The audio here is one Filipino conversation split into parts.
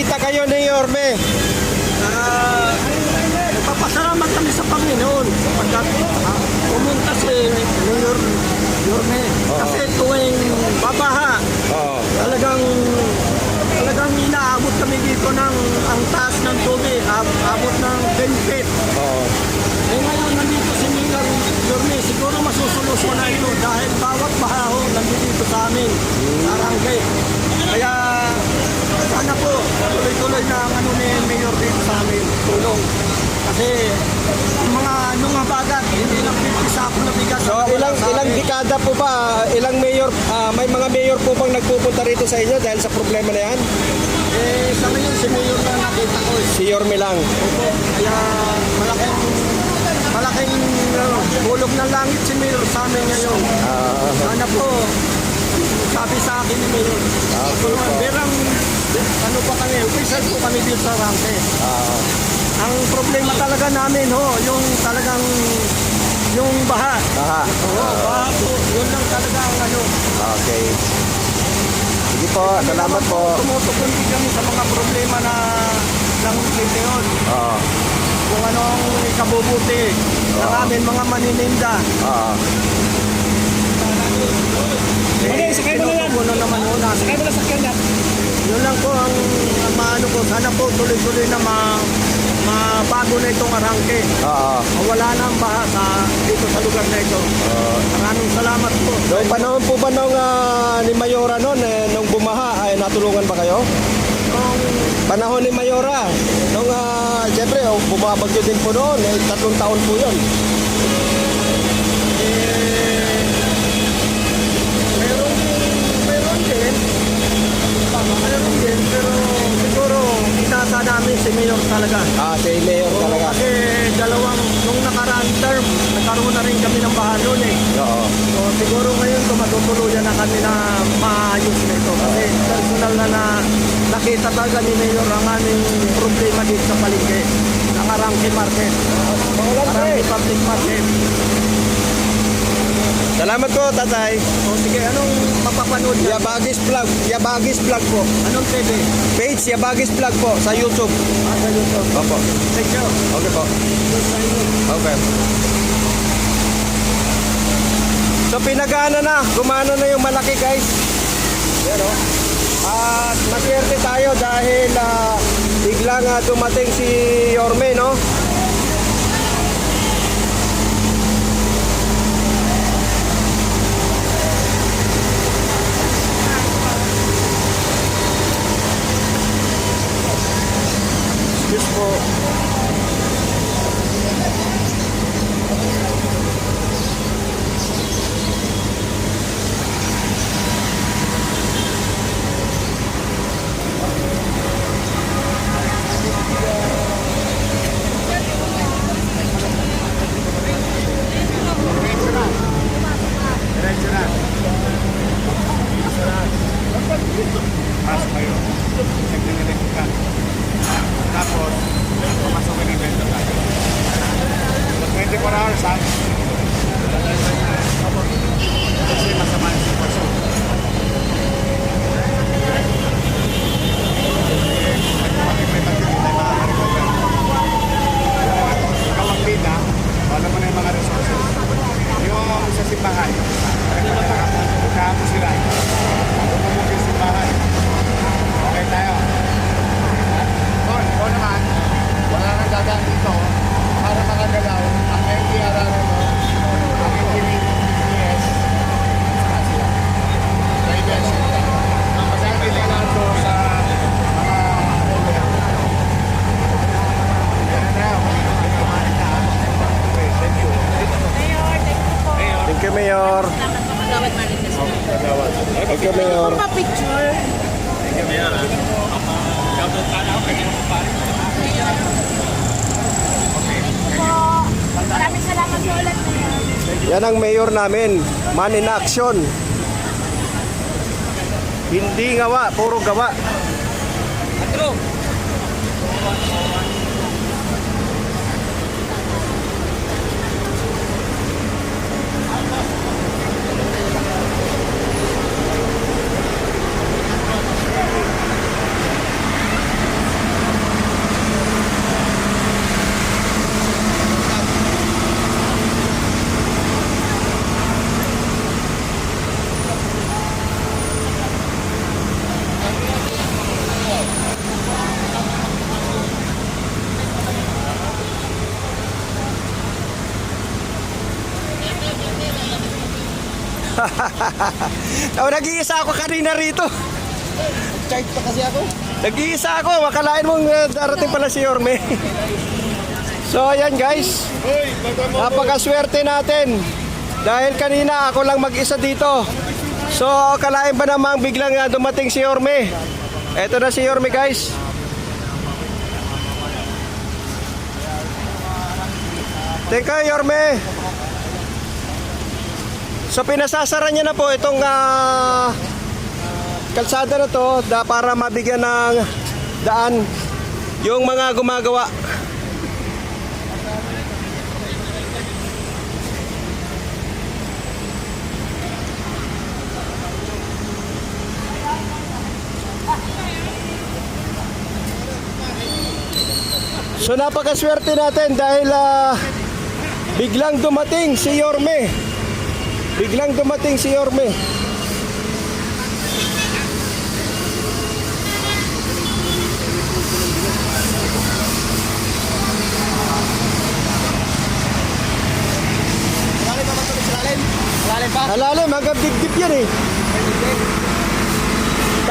nakita kayo ni Yorme. Nagpapasalamat kami sa Panginoon sapagkat pumunta si Mayor Yorme. Kasi tuwing babaha, talagang inaabot kami dito ng ang taas ng tubig, abot ng 10 feet. Eh ngayon nandito si Mayor Yorme, siguro masusolusyon na ito dahil bawat bahaho nandito sa amin, sa Arangke. Kaya sana po tuloy-tuloy na ang ano ni Mayor dito sa amin, tulong. Kasi yung mga bagat, hindi lang 50 sako na bigas. So ilang dekada po ba, ilang mayor, may mga mayor po bang nagpupunta rito sa inyo dahil sa problema na yan? Eh sa ngayon si Mayor na nakita ko. Si Yorme lang. Opo, kaya malaking hulog ng langit si Mayor sa amin ngayon. Sana po, sabi sa akin ni Mayor. Berang, ano pa kami, official po kami dito sa Arangke. Ang problema talaga namin yung talagang yung baha. Baha po, yun lang talaga ang ano. Okay. Sige po, salamat po. Tumutugon din kami sa mga problema na ng Leon. Kung ano ang ikabubuti ng amin mga manininda. Okay, sakay mo na yan. Sakay mo na sakyan yan. Yun lang po ang maano ko. Sana po tuloy-tuloy na mabago na itong Arangke. Wala na ang baha dito sa lugar na ito. Maraming salamat po. Noong panahon po ba nung ni Mayora noon, nung bumaha, ay natulungan ba kayo? Panahon ni Mayora, nung siyempre, bumabagyo din po noon, 3 taon po yun. Meron din, pero siguro itata namin si Mayor talaga. Si Mayor talaga. Kasi nung nakaraan term, nagkaroon na rin kami ng baha noon eh. So siguro ngayon matutuluyan na kami na maayos na ito. Kasi personal na nakita talaga ni Mayor ang aming problema dito sa palengke. Ang Arangke Market. Arangke Public Market. Salamat po, tatay. Sige, anong mapapanood niya? Yabagis Vlog po. Anong TV? Page Yabagis Vlog po sa YouTube. Sa YouTube. Opo. Thank you. Okay po. Okay. So pinagana na, gumana na yung malaki guys. Pero at maswerte tayo dahil biglang dumating si Yorme, no? Yes po. Pasok kayo. Nagdinilek ka. Tapos, pumasok ka ng benta tayo. 24 hours, ha? Kasi masama yung sitwasyon. Ikaw ang lead, ha? Alam mo na yung mga resources. Yung sa simbahan, puntahan mo sila. Tumumog yung simbahan. Okay tayo. Ikaw naman, wala nang gagaan dito para makagalaw ang NDRR mo, ang NDPS, saka sila. Kaya i-mention ka. Masabi din nato sa mga Yan na. Kumain na. Okay, thank you. Thank you, Mayor. Gawad Marites. Kagawad. Thank you, Mayor. Pa-picture. Thank you, Mayor. Maraming salamat po ulit. Yan ang mayor namin, man in action. Hindi gawa, puro gawa. Nag-iisa ako kanina rito. Charge pa kasi ako. Nag-iisa ako. Makalain mong darating pala si Yorme. So ayan guys. Napakaswerte natin. Dahil kanina ako lang mag-isa dito. So kalain ba namang biglang dumating si Yorme. Eto na si Yorme guys. Teka Yorme. So pinasasara niya na po itong kalsada na to para mabigyan ng daan yung mga gumagawa. So napakaswerte natin dahil biglang dumating si Yorme. Biglang dumating si Yorme. Malalim, hanggang dibdib yan eh.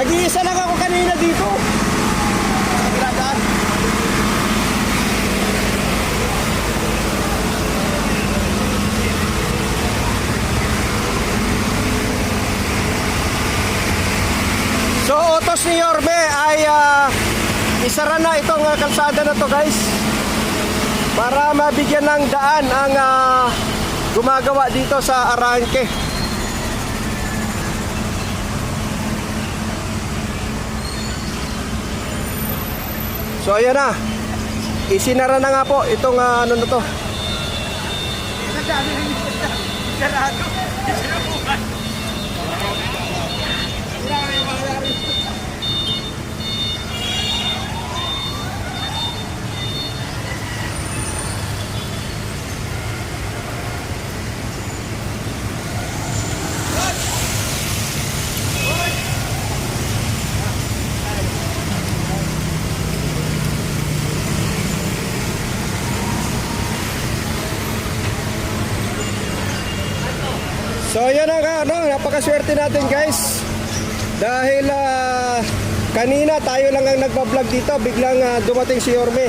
Nag-iisa lang ako kanina dito. So utos ni Yorme ay isara na itong kalsada na to guys para mabigyan ng daan ang gumagawa dito sa Arangke. So ayan na, isinara na nga po itong ano na to. So yan ang napakaswerte natin guys. Dahil kanina tayo lang ang nagbablog dito, biglang dumating si Yorme.